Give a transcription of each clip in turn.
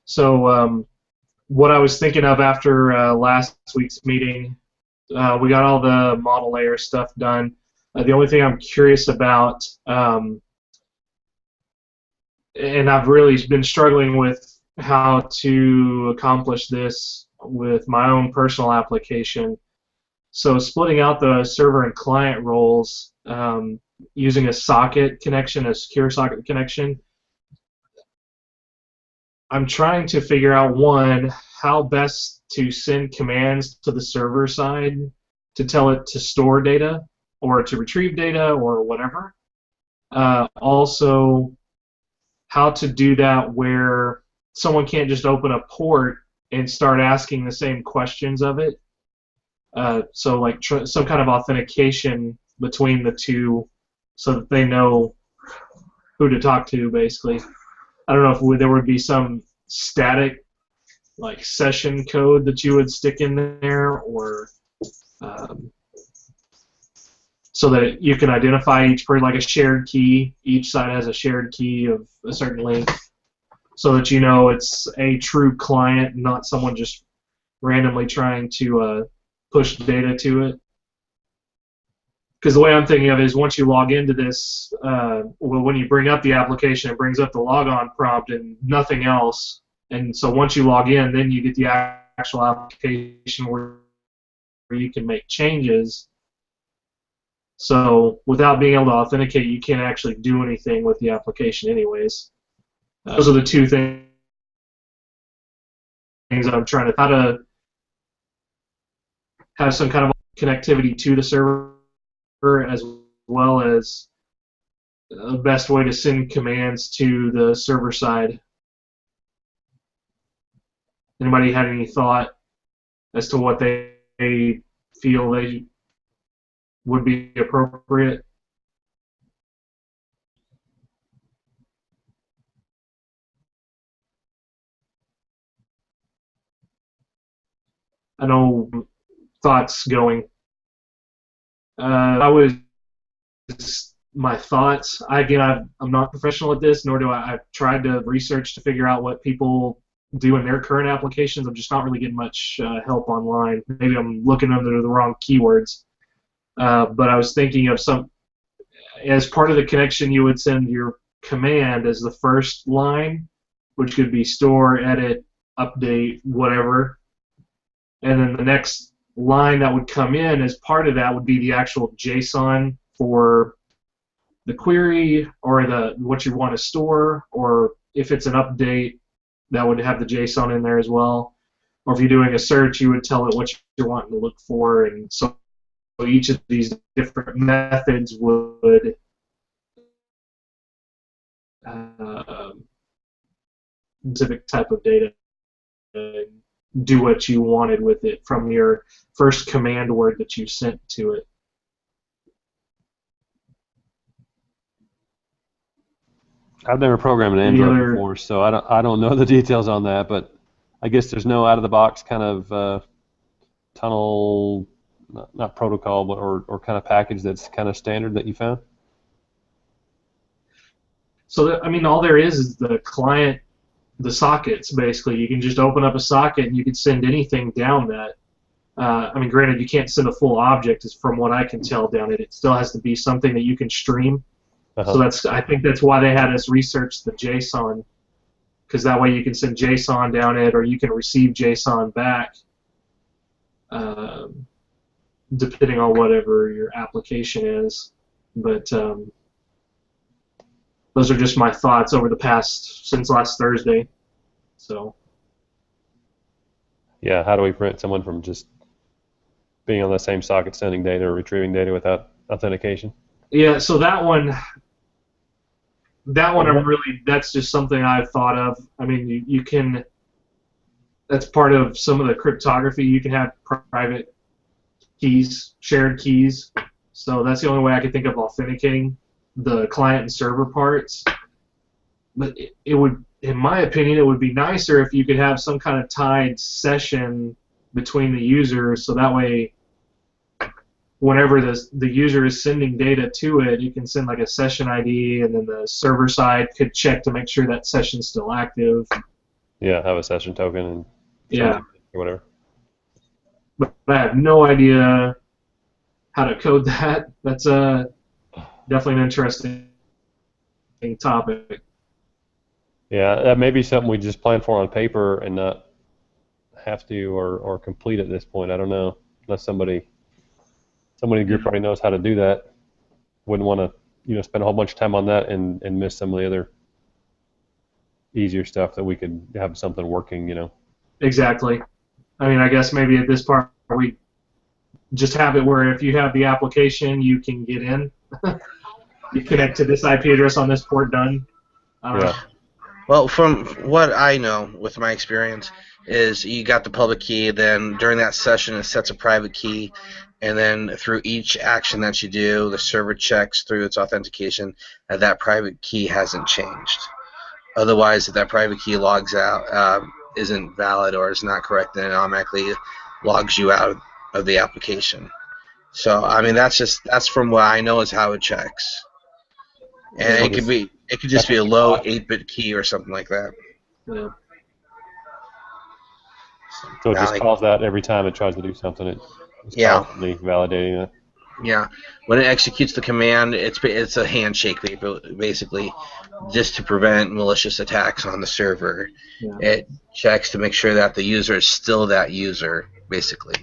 So what I was thinking of after last week's meeting, we got all the model layer stuff done. The only thing I'm curious about, and I've really been struggling with how to accomplish this with my own personal application. So splitting out the server and client roles using a socket connection, a secure socket connection, I'm trying to figure out, one, how best to send commands to the server side to tell it to store data or to retrieve data or whatever. Also, how to do that where someone can't just open a port and start asking the same questions of it. So like some kind of authentication between the two so that they know who to talk to, basically. I don't know if there would be some static like session code that you would stick in there, or so that you can identify each person, like a shared key. Each side has a shared key of a certain length, so that you know it's a true client, not someone just randomly trying to push data to it. Because the way I'm thinking of it is, once you log into this, well, when you bring up the application, it brings up the logon prompt and nothing else. And so once you log in, then you get the actual application where you can make changes. So without being able to authenticate, you can't actually do anything with the application anyways. Those are the two things I'm trying to, how to have some kind of connectivity to the server, as well as the best way to send commands to the server side. Anybody had any thought as to what they feel they would be appropriate? I know thoughts going. I was my thoughts. I'm not professional at this, nor do I've tried to research to figure out what people do in their current applications. I'm just not really getting much help online. Maybe I'm looking under the wrong keywords. But I was thinking of as part of the connection, you would send your command as the first line, which could be store, edit, update, whatever. And then the next line that would come in as part of that would be the actual JSON for the query, or what you want to store, or if it's an update, that would have the JSON in there as well. Or if you're doing a search, you would tell it what you're wanting to look for, and so each of these different methods would specific type of data and do what you wanted with it from your first command word that you sent to it. I've never programmed an Android before, so I don't know the details on that, but I guess there's no out-of-the-box kind of tunnel, not protocol, but or kind of package that's kind of standard that you found? So I mean, all there is the client, the sockets, basically. You can just open up a socket and you can send anything down that. I mean, granted, you can't send a full object, from what I can tell down it. It still has to be something that you can stream. So I think that's why they had us research the JSON, because that way you can send JSON down it, or you can receive JSON back, depending on whatever your application is. But those are just my thoughts over the past, since last Thursday. So. Yeah, how do we prevent someone from just being on the same socket sending data or retrieving data without authentication? Yeah, so that one that's just something I've thought of. I mean, you can, that's part of some of the cryptography. You can have private keys, shared keys. So that's the only way I can think of authenticating the client and server parts. But it would, in my opinion, it would be nicer if you could have some kind of tied session between the users, so that way whenever the user is sending data to it, you can send like a session ID, and then the server side could check to make sure that session's still active. Yeah, have a session token and Yeah, or whatever. but I have no idea how to code that. That's definitely an interesting topic. Yeah, that may be something we just plan for on paper and not have to or complete at this point. I don't know, unless somebody in the group already knows how to do that. Wouldn't want to spend a whole bunch of time on that and miss some of the other easier stuff that we could have something working. Exactly. I mean, I guess maybe at this part we just have it where if you have the application, you can get in. You connect to this IP address on this port, done. Yeah. Well, from what I know with my experience is you got the public key, then during that session it sets a private key, and then through each action that you do, the server checks through its authentication that private key hasn't changed. Otherwise, if that private key logs out, isn't valid or is not correct, then it automatically logs you out of the application. So, I mean, that's from what I know is how it checks. And it could just be a low 8-bit key or something like that. Yeah. So it just calls that every time it tries to do something. It's constantly validating it. Yeah. When it executes the command, it's a handshake basically, just to prevent malicious attacks on the server. Yeah. It checks to make sure that the user is still that user, basically.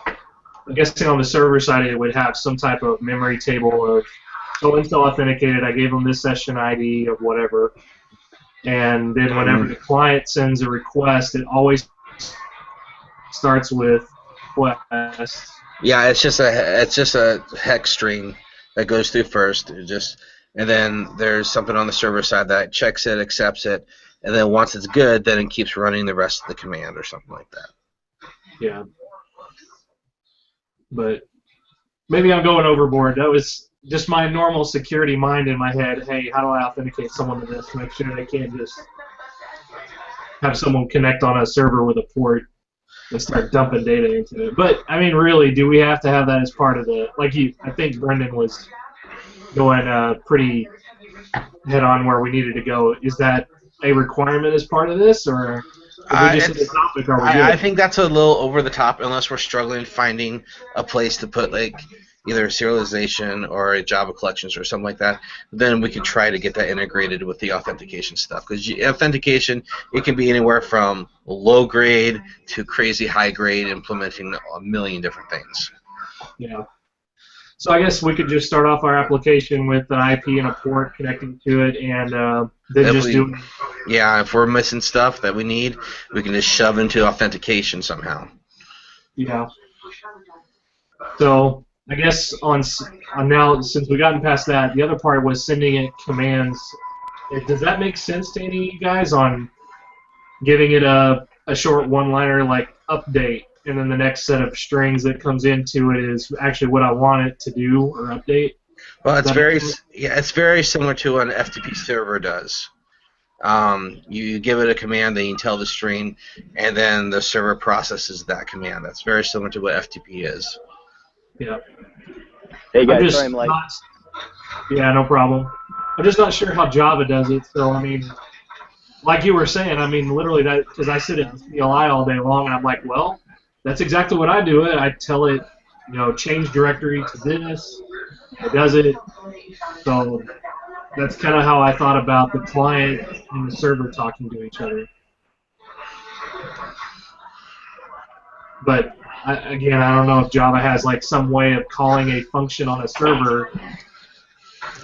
I'm guessing on the server side it would have some type of memory table of so-and-so authenticated, I gave them this session ID of whatever, and then whenever the client sends a request, it always starts with request. Yeah, it's just a hex string that goes through first, and then there's something on the server side that checks it, accepts it, and then once it's good, then it keeps running the rest of the command or something like that. Yeah. But maybe I'm going overboard. That was just my normal security mind in my head. Hey, how do I authenticate someone to this to make sure they can't just have someone connect on a server with a port and start dumping data into it? But I mean, really, do we have to have that as part of the? I think Brendan was going pretty head on where we needed to go. Is that a requirement as part of this, or? I think that's a little over the top unless we're struggling finding a place to put either serialization or a Java collections or something like that. Then we could try to get that integrated with the authentication stuff, because authentication, it can be anywhere from low grade to crazy high grade, implementing a million different things. Yeah. So I guess we could just start off our application with an IP and a port connecting to it, and then just do it. Yeah, if we're missing stuff that we need, we can just shove into authentication somehow. Yeah. So I guess on now, since we've gotten past that, the other part was sending it commands. Does that make sense to any of you guys on giving it a short one-liner like update, and then the next set of strings that comes into it is actually what I want it to do or update? Well, it's very similar to what an FTP server does. You give it a command, then you tell the string, and then the server processes that command. That's very similar to what FTP is. Yeah. Hey guys, sorry I'm late. Yeah, no problem. I'm just not sure how Java does it. So I mean, like you were saying, I mean, literally that, because I sit at CLI all day long, and I'm like, well, that's exactly what I do. I tell it, change directory to this. It does it. So that's kind of how I thought about the client and the server talking to each other. But again, I don't know if Java has some way of calling a function on a server,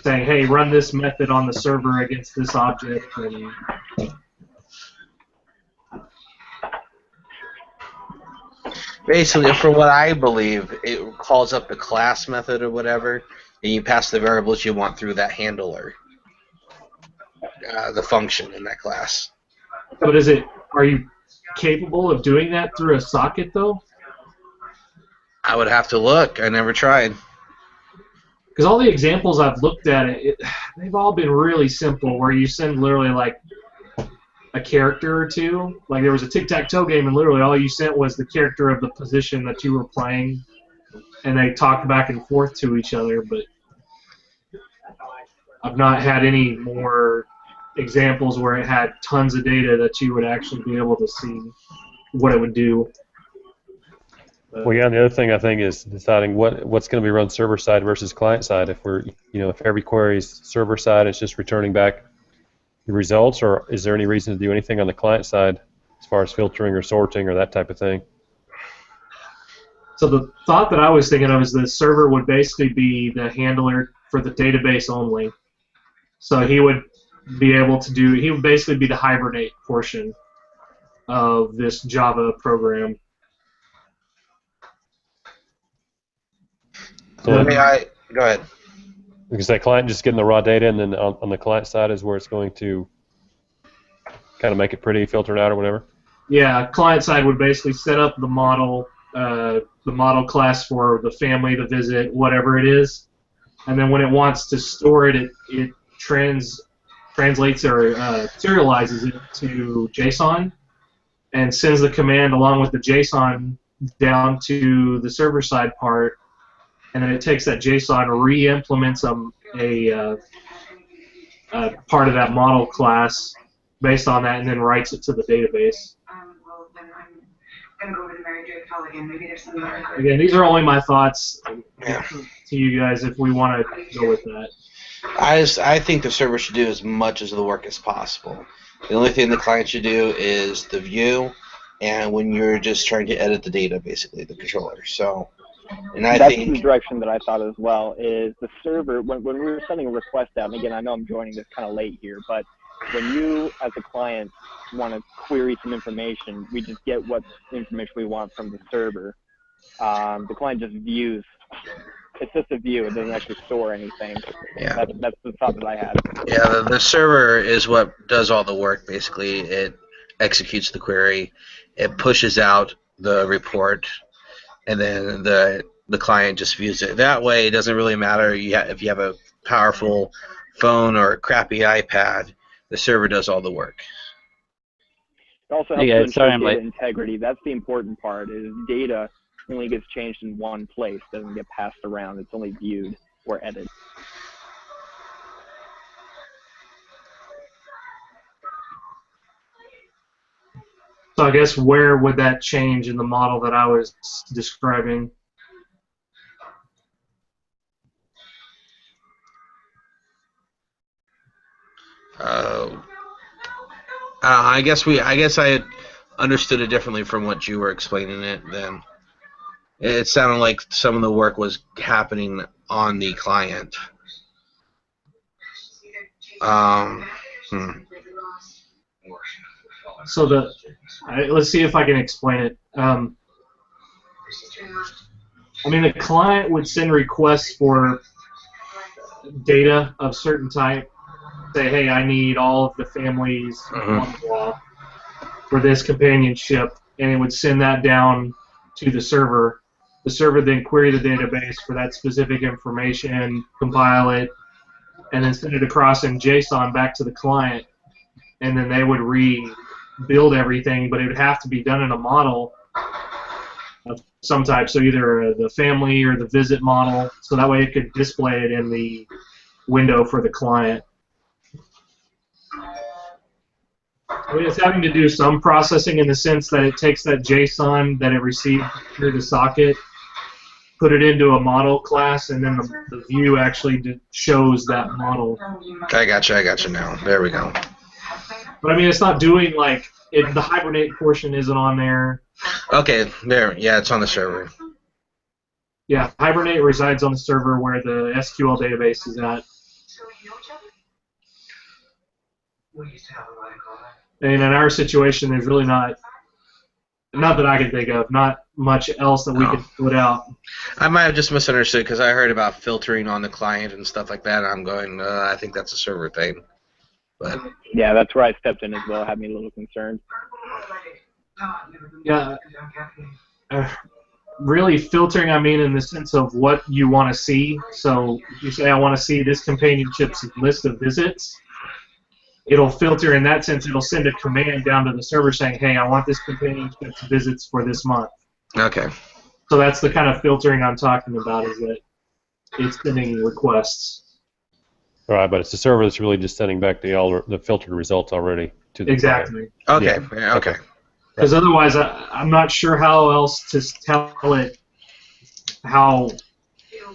saying, "Hey, run this method on the server against this object." And basically, for what I believe, it calls up the class method or whatever, and you pass the variables you want through that handler, the function in that class. But are you capable of doing that through a socket, though? I would have to look. I never tried. Because all the examples I've looked at, they've all been really simple, where you send literally a character or two. Like there was a tic-tac-toe game, and literally all you sent was the character of the position that you were playing. and they talk back and forth to each other, but I've not had any more examples where it had tons of data that you would actually be able to see what it would do. Well, yeah, and the other thing I think is deciding what's going to be run server side versus client side. If we're, if every query is server side, it's just returning back the results, or is there any reason to do anything on the client side as far as filtering or sorting or that type of thing? So the thought that I was thinking of is the server would basically be the handler for the database only. So he would be able to do, he would basically be the hibernate portion of this Java program. So go ahead. Because that client just getting the raw data, and then on the client side is where it's going to kind of make it pretty, filter it out or whatever? Yeah, client side would basically set up the model class for the family, the visit, whatever it is, and then when it wants to store it, it translates or serializes it to JSON and sends the command along with the JSON down to the server side part, and then it takes that JSON, re-implements a part of that model class based on that, and then writes it to the database. Again, these are only my thoughts to you guys if we want to go with that. I think the server should do as much of the work as possible. The only thing the client should do is the view, and when you're just trying to edit the data, basically, the controller. So, and I That's think the direction that I thought as well, is the server, when we were sending a request out, and again, I know I'm joining this kind of late here, but when you, as a client, want to query some information, we just get what information we want from the server. The client just views. It's just a view. It doesn't actually store anything. Yeah. That's the thought that I had. Yeah, the server is what does all the work, basically. It executes the query. It pushes out the report, and then the client just views it. That way, it doesn't really matter if you have a powerful phone or a crappy iPad. The server does all the work. It also helps to ensure data integrity. That's the important part, is data only gets changed in one place, doesn't get passed around. It's only viewed or edited. So I guess where would that change in the model that I was describing? I guess I understood it differently from what you were explaining it. Then it sounded like some of the work was happening on the client. So let's see if I can explain it. I mean, the client would send requests for data of certain type. Say, hey, I need all of the families blah, blah, for this companionship, and it would send that down to the server. The server then query the database for that specific information, compile it, and then send it across in JSON back to the client, and then they would rebuild everything, but it would have to be done in a model of some type, so either the family or the visit model, so that way it could display it in the window for the client. I mean, it's having to do some processing in the sense that it takes that JSON that it received through the socket, put it into a model class, and then the view actually shows that model. I gotcha now. There we go. But I mean, it's not doing like the Hibernate portion isn't on there. Okay, there. Yeah, it's on the server. Yeah, Hibernate resides on the server where the SQL database is at. And in our situation, there's really not that I can think of, not much else that we can put out. I might have just misunderstood because I heard about filtering on the client and stuff like that. And I'm going, I think that's a server thing. But yeah, that's where I stepped in as well. Had me a little concerned. Yeah. Really filtering, I mean, in the sense of what you want to see. So if you say, I want to see this companionship's list of visits, it'll filter in that sense. It'll send a command down to the server saying, hey, I want this companionship's visits for this month. Okay. So that's the kind of filtering I'm talking about, is that it's sending requests. All right, but it's the server that's really just sending back the filtered results already to the Exactly. client. Okay. Yeah. Okay. Because otherwise, I'm not sure how else to tell it how.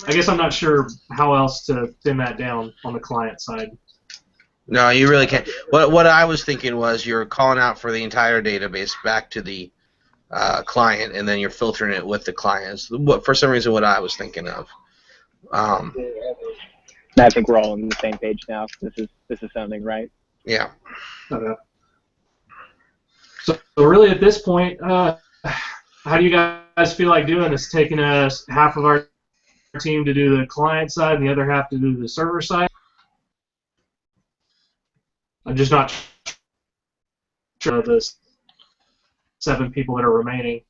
I guess I'm not sure how else to thin that down on the client side. No, you really can't. What I was thinking was you're calling out for the entire database back to the client, and then you're filtering it with the clients. What, for some reason, what I was thinking of. I think we're all on the same page now. This is sounding right. Yeah. So really, at this point, how do you guys feel like doing this? Taking us half of our team to do the client side and the other half to do the server side? I'm just not sure of the 7 people that are remaining.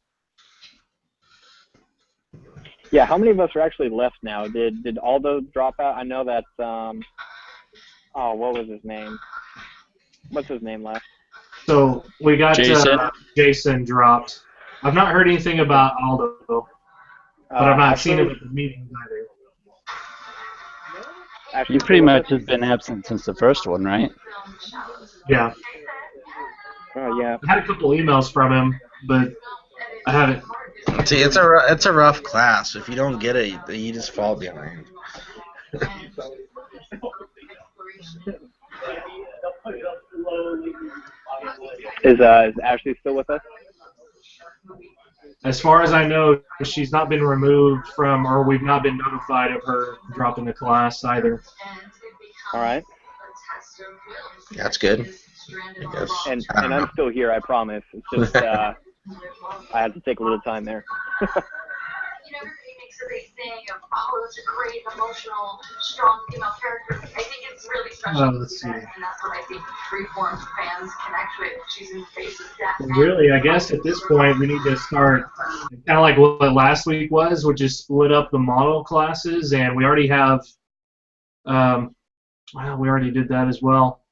Yeah, how many of us are actually left now? Did Aldo drop out? I know that. Oh, what was his name? What's his name left? So we got Jason dropped. I've not heard anything about Aldo, but I've not seen him at the meetings either. You pretty much have been absent since the first one, right? Yeah. Oh yeah. I had a couple emails from him, but I haven't. See, it's a rough class. If you don't get it, you just fall behind. Is Ashley still with us? As far as I know, she's not been removed from, or we've not been notified of her dropping the class either. All right. That's good. I guess. And I'm still here, I promise. It's just I had to take a little time there. Makes a big thing of, oh, it's a great, emotional, strong female character. I think it's really special to see that, and that's what I think reformed fans connect with. She's in the face of death. Really, I guess at this point we need to start kind of like what last week was, which is split up the model classes, and we already have, well, we already did that as well.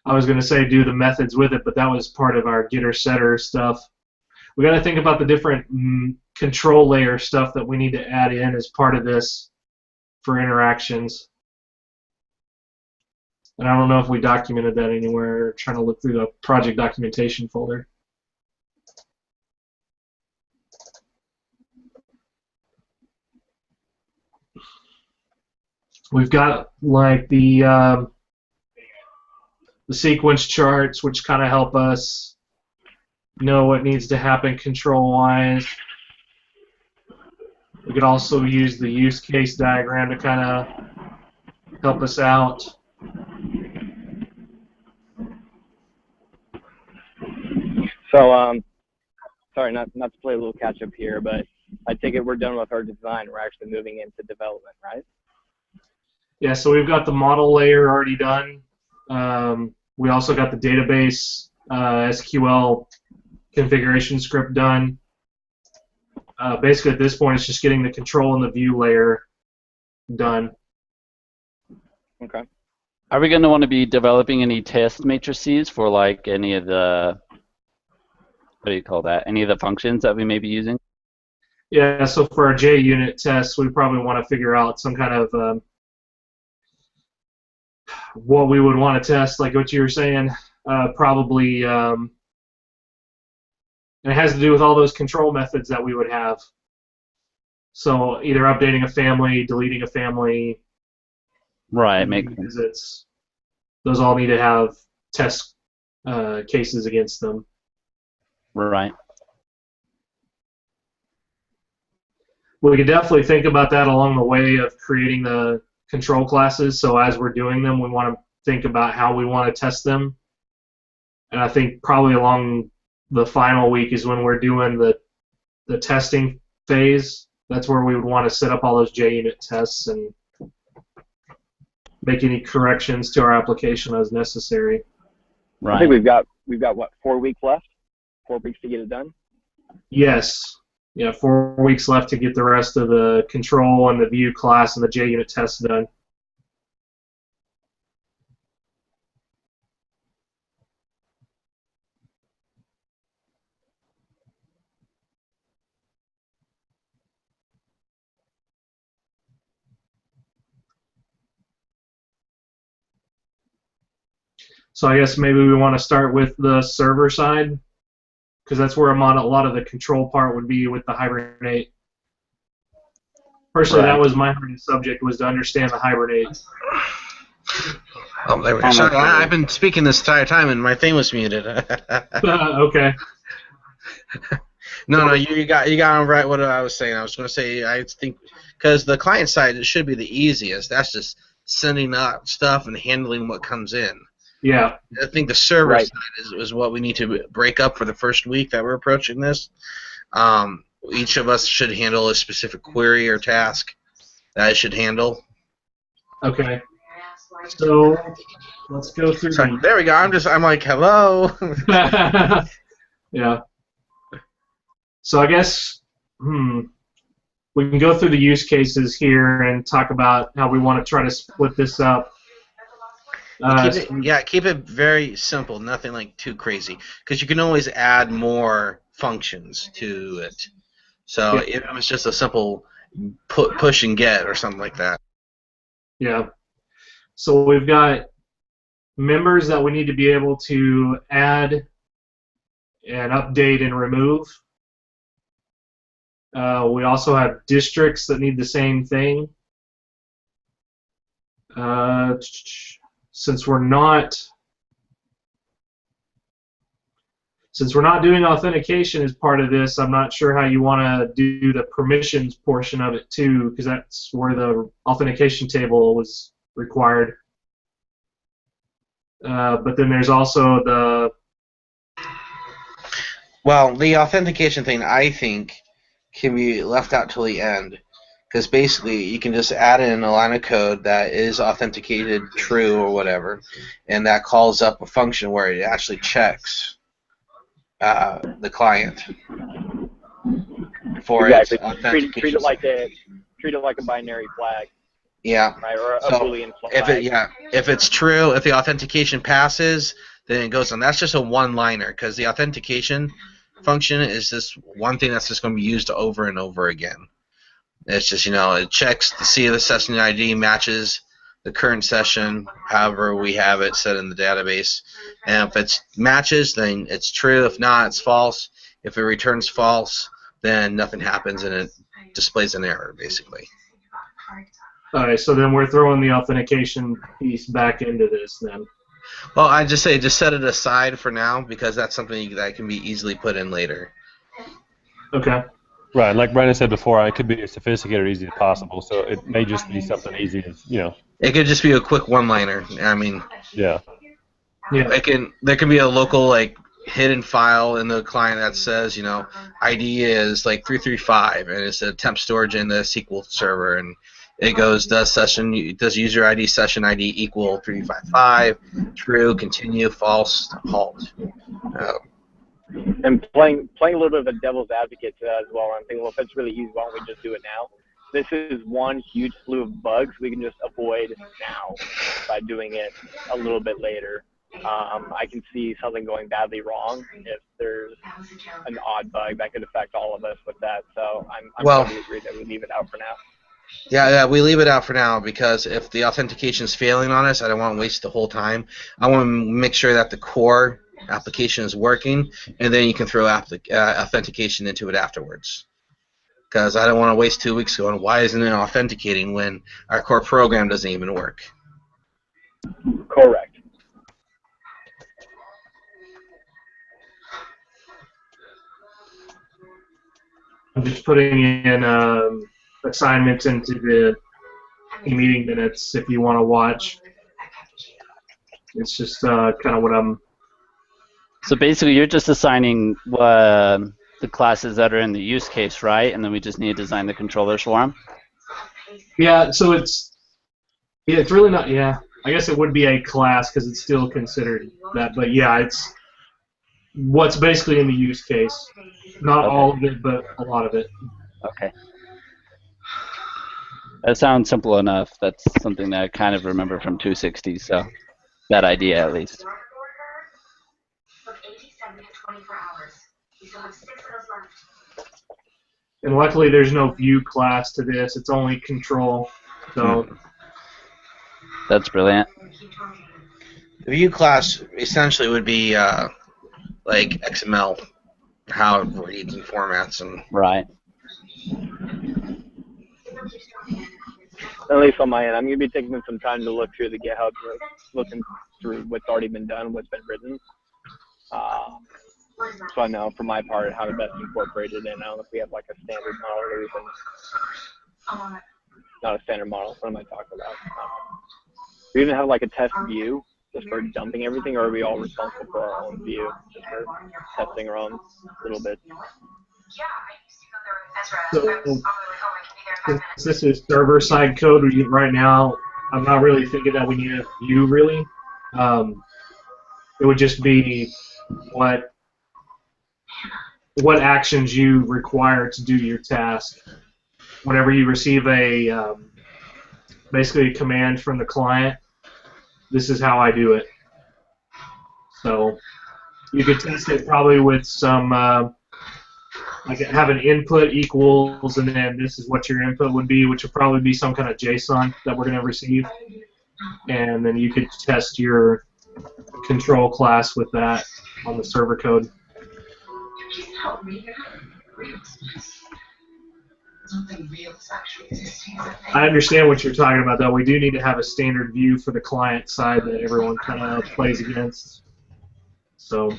I was going to say do the methods with it, but that was part of our getter-setter stuff. We got to think about the different control layer stuff that we need to add in as part of this for interactions. And I don't know if we documented that anywhere. Trying to look through the project documentation folder. We've got like the sequence charts, which kind of help us know what needs to happen control-wise. We could also use the use case diagram to kind of help us out. So, sorry, not to play a little catch up here, but I take it we're done with our design. We're actually moving into development, right? Yeah, so we've got the model layer already done. We also got the database SQL configuration script done. Basically, at this point, it's just getting the control and the view layer done. Okay. Are we going to want to be developing any test matrices for like any of the, what do you call that? Any of the functions that we may be using? Yeah, so for our JUnit tests, we probably want to figure out some kind of what we would want to test, like what you were saying, probably, and it has to do with all those control methods that we would have. So either updating a family, deleting a family, right, makes sense. visits. Those all need to have test cases against them. Right. We could definitely think about that along the way of creating the control classes. So as we're doing them, we want to think about how we want to test them. And I think probably along the final week is when we're doing the testing phase. That's where we would want to set up all those JUnit tests and make any corrections to our application as necessary. Right. I think we've got what, 4 weeks left? 4 weeks to get it done? Yes. Yeah, 4 weeks left to get the rest of the control and the view class and the JUnit tests done. So I guess maybe we want to start with the server side, because that's where a lot of the control part would be with the Hibernate. Personally, that was my hardest subject, was to understand the Hibernate. Oh, there we go. Sorry, I've been speaking this entire time and my thing was muted. Okay. No, you got right what I was saying. I was going to say, I think, because the client side, it should be the easiest. That's just sending out stuff and handling what comes in. Yeah. I think the server side is what we need to break up for the first week that we're approaching this. Each of us should handle a specific query or task that it should handle. Okay. So let's go through. Sorry, there we go. I'm like, hello. Yeah. So I guess we can go through the use cases here and talk about how we want to try to split this up. Keep it very simple, nothing like too crazy, because you can always add more functions to it. So if it was just a simple push and get or something like that. Yeah. So we've got members that we need to be able to add and update and remove. We also have districts that need the same thing. Since we're not doing authentication as part of this, I'm not sure how you want to do the permissions portion of it too, because that's where the authentication table was required. But then there's also the... Well, the authentication thing, I think, can be left out till the end, because basically you can just add in a line of code that is authenticated true or whatever, and that calls up a function where it actually checks the client for its authentication. Treat it like a binary flag. Yeah. Right, or a Boolean flag. If it's true, if the authentication passes, then it goes on. That's just a one-liner, because the authentication function is just one thing that's just going to be used over and over again. It's just, it checks to see if the session ID matches the current session, however we have it set in the database. And if it matches, then it's true. If not, it's false. If it returns false, then nothing happens and it displays an error, basically. Alright, so then we're throwing the authentication piece back into this then. Well, I just say just set it aside for now, because that's something that can be easily put in later. Okay. Right, like Brandon said before, it could be as sophisticated or easy as possible, so it may just be something easy as, It could just be a quick one-liner. I mean, yeah. There can be a local, hidden file in the client that says, ID is 335, and it's a temp storage in the SQL server, and it goes, does user ID session ID equal 355, true, continue, false, halt. And playing a little bit of a devil's advocate as well. I'm thinking, well, if it's really easy, why don't we just do it now? This is one huge slew of bugs we can just avoid now by doing it a little bit later. I can see something going badly wrong if there's an odd bug that could affect all of us with that. So I'm totally agree that we leave it out for now. Yeah, we leave it out for now, because if the authentication is failing on us, I don't want to waste the whole time. I want to make sure that the core application is working, and then you can throw authentication into it afterwards. Because I don't want to waste 2 weeks going, why isn't it authenticating when our core program doesn't even work? Correct. I'm just putting in assignments into the meeting minutes if you want to watch. It's just kind of what I'm... So basically, you're just assigning the classes that are in the use case, right? And then we just need to design the controllers for them? Yeah, so it's really not... Yeah, I guess it would be a class because it's still considered that. But yeah, it's what's basically in the use case. Not all of it, but a lot of it. Okay. That sounds simple enough. That's something that I kind of remember from 260, so that idea at least. And luckily there's no view class to this, it's only control. So that's brilliant. The view class essentially would be like XML, how it reads and formats and. Right. At least on my end, I'm going to be taking some time to look through the GitHub, looking through what's already been done, what's been written. So I know, for my part, how to best incorporate it in. I don't know if we have like a standard model or even not a standard model. What am I talking about? Do we even have like a test view just for dumping everything, or are we all responsible for our own view, just for testing our own little bit? So, since this is server-side code right now, I'm not really thinking that we need a view, really. It would just be what actions you require to do your task. Whenever you receive a basically a command from the client, this is how I do it. So you could test it probably with some like have an input equals, and then this is what your input would be, which would probably be some kind of JSON that we're going to receive, and then you could test your control class with that on the server code. I understand what you're talking about, though. We do need to have a standard view for the client side that everyone kind of plays against. So,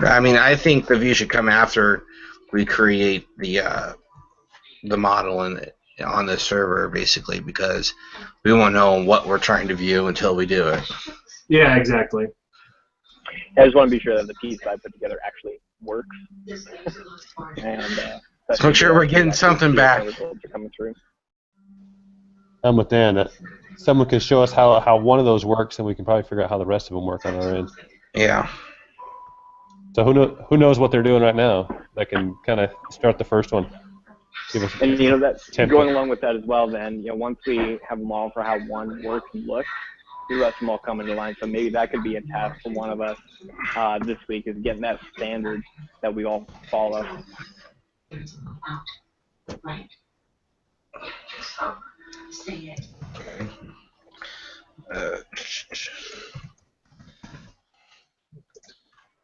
I mean, I think the view should come after we create the model on the server, basically, because we won't know what we're trying to view until we do it. Yeah, exactly. I just want to be sure that the piece I put together actually works. And let's make sure we're getting something back. I'm with Dan. That someone can show us how one of those works, and we can probably figure out how the rest of them work on our end. Yeah. So who knows what they're doing right now that can kind of start the first one. And you know, that's going along with that as well. Then, you know, once we have a model for how one works and looks, the rest of them all come into line. So maybe that could be a task for one of us this week, is getting that standard that we all follow. Right. So,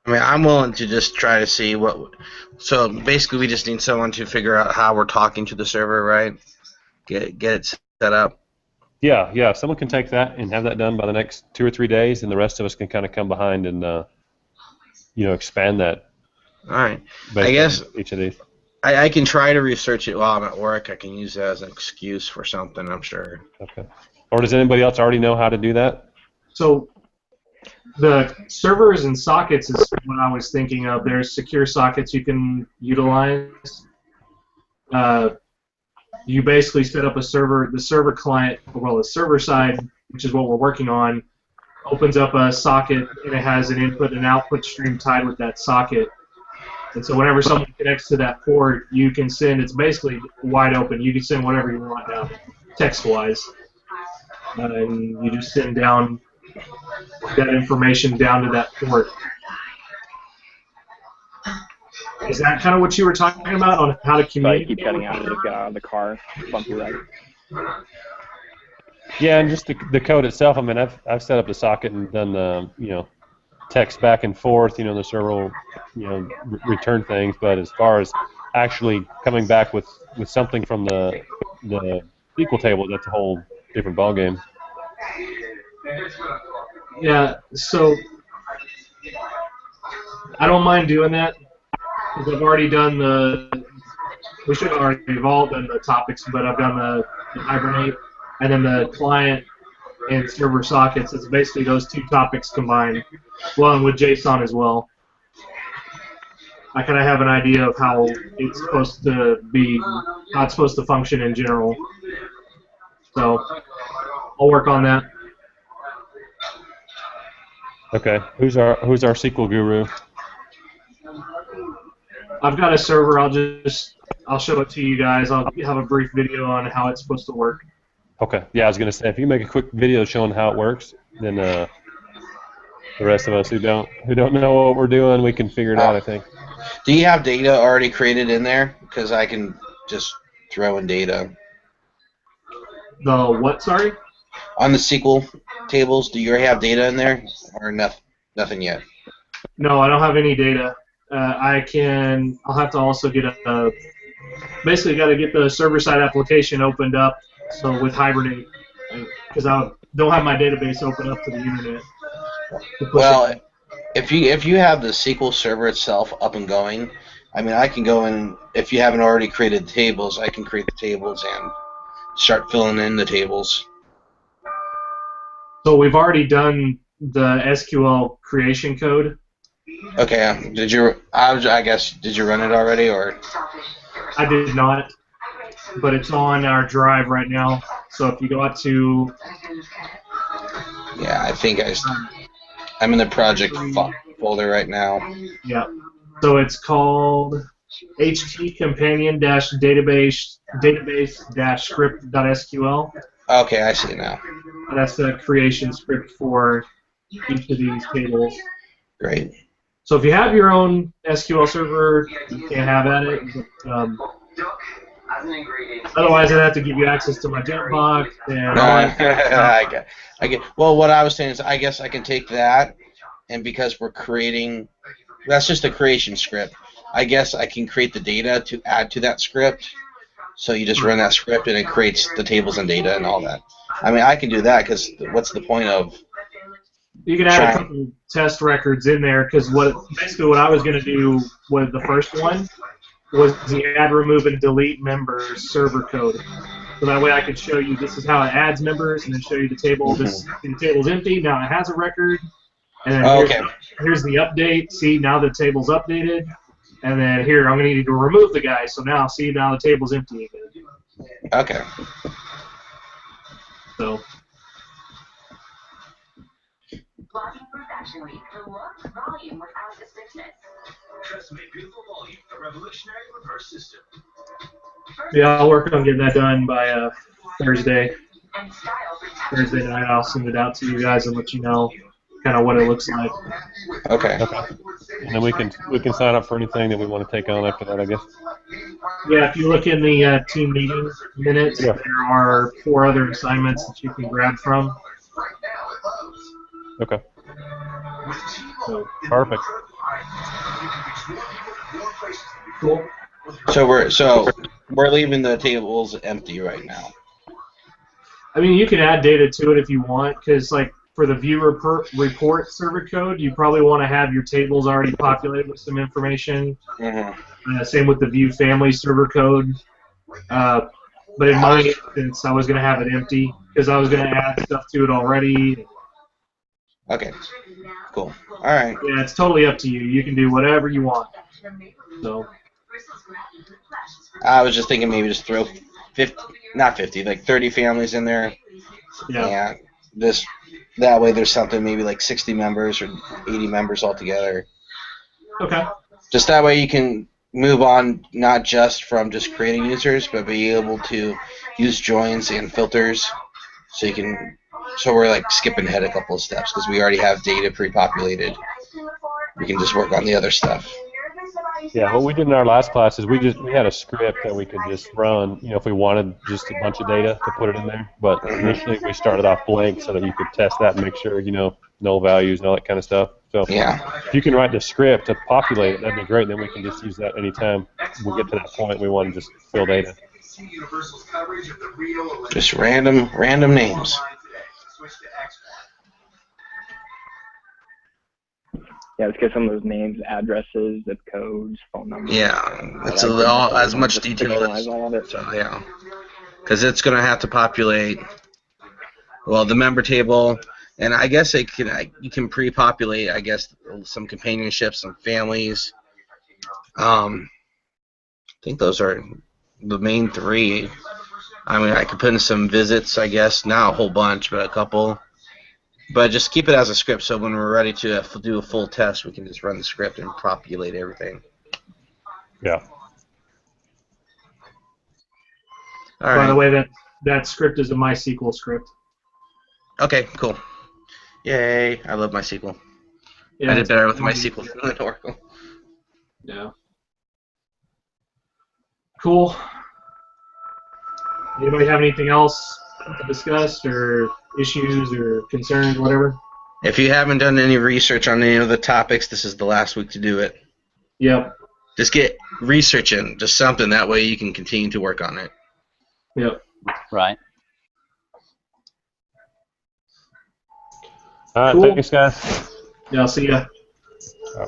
I mean, I'm willing to just try to see what. So basically, we just need someone to figure out how we're talking to the server, right? Get it set up. Yeah. If someone can take that and have that done by the next 2 or 3 days, and the rest of us can kind of come behind and expand that. All right. I guess each of these. I can try to research it while I'm at work. I can use that as an excuse for something, I'm sure. Okay. Or does anybody else already know how to do that? So the servers and sockets is what I was thinking of. There's secure sockets you can utilize. You basically set up a server, the server client, well, the server side, which is what we're working on, opens up a socket, and it has an input and output stream tied with that socket. And so whenever someone connects to that port, you can send, it's basically wide open. You can send whatever you want down, text-wise. And you just send down that information down to that port. Is that kind of what you were talking about on how to communicate? So I keep cutting out of the car. Bumpy ride. Yeah, and just the code itself. I mean, I've set up the socket and done text back and forth. The server will return things. But as far as actually coming back with something from the SQL table, that's a whole different ballgame. Yeah, so I don't mind doing that, because I've already done we should have already evolved in the topics, but I've done the Hibernate, and then the client and server sockets. It's basically those two topics combined, along with JSON as well. I kind of have an idea of how it's supposed to be, how it's supposed to function in general. So I'll work on that. Okay, who's our SQL guru? I've got a server. I'll show it to you guys. I'll have a brief video on how it's supposed to work. Okay. Yeah, I was gonna say, if you make a quick video showing how it works, then the rest of us who don't know what we're doing, we can figure it out, I think. Do you have data already created in there? Because I can just throw in data. The what? Sorry. On the SQL tables, do you already have data in there, or nothing yet? No, I don't have any data. I'll have to also get basically got to get the server-side application opened up. So with Hibernate, because I don't have my database open up to the internet to push it. Well, if you have the SQL server itself up and going, I mean, I can go in. If you haven't already created the tables, I can create the tables and start filling in the tables. So we've already done the SQL creation code. Okay. Did you? I guess did you run it already, or? I did not, but it's on our drive right now. So if you go out to Yeah, I think I'm in the project folder right now. yeah, so it's called HT companion database script.sql. Okay, I see it now. That's the creation script for each of these tables. Great. So if you have your own SQL server, you can't have at it. Otherwise, I'd have to give you access to my Jambox and all that. I get. Well, what I was saying is, I guess I can take that, and because we're creating, that's just a creation script. I guess I can create the data to add to that script. So you just run that script, and it creates the tables and data and all that. I mean, I can do that because what's the point of? You can add a couple test records in there because basically what I was going to do with the first one was the add, remove, and delete members server code. So that way I could show you this is how it adds members, and then show you the table. The table's empty. Now it has a record. And then here's the update. See, now the table's updated. And then here, I'm going to need to remove the guy. So now, see, now the table's empty again. Okay. So. Blocking Perfection Week, the look, volume without the stiffness. Just make beautiful volume, a revolutionary reverse system. Yeah, I'll work on getting that done by Thursday. Thursday night, I'll send it out to you guys and let you know kind of what it looks like. Okay. And then we can sign up for anything that we want to take on after that, I guess. Yeah, if you look in the team meeting minutes, there are 4 other assignments that you can grab from. Okay. So, perfect. Cool. So we're leaving the tables empty right now. I mean, you can add data to it if you want, because like for the view report server code, you probably want to have your tables already populated with some information. Mm-hmm. Same with the view family server code. But in my instance, I was going to have it empty because I was going to add stuff to it already. Okay. Cool. All right. Yeah, it's totally up to you. You can do whatever you want. So. I was just thinking maybe just throw 50, like 30 families in there. Yeah. And that way there's something maybe like 60 members or 80 members altogether. Okay. Just that way you can move on not just from just creating users, but be able to use joins and filters. So we're like skipping ahead a couple of steps because we already have data pre-populated. We can just work on the other stuff. Yeah, what we did in our last class is we had a script that we could just run, if we wanted just a bunch of data to put it in there. But initially we started off blank so that you could test that and make sure, null values and all that kind of stuff. So if you can write the script to populate it, that'd be great. Then we can just use that anytime we get to that point we want to just fill data. Just random names. Yeah, let's get some of those names, addresses, zip codes, phone numbers. Yeah, it's as much detail as so, yeah, because it's going to have to populate. Well, the member table, and I guess you can pre-populate. I guess some companionships, some families. I think those are the main 3. I mean, I could put in some visits. I guess not a whole bunch, but a couple. But just keep it as a script, so when we're ready to do a full test, we can just run the script and populate everything. Yeah. All right. By the way, that script is a MySQL script. Okay, cool. Yay! I love MySQL. Yeah, I did better with MySQL than Oracle. Yeah. Cool. Anybody have anything else to discuss, or issues, or concerns, whatever? If you haven't done any research on any of the topics, this is the last week to do it. Yep. Just get research in, just something. That way you can continue to work on it. Yep. Right. All right, Cool. thanks, guys. Yeah, I'll see ya. Oh.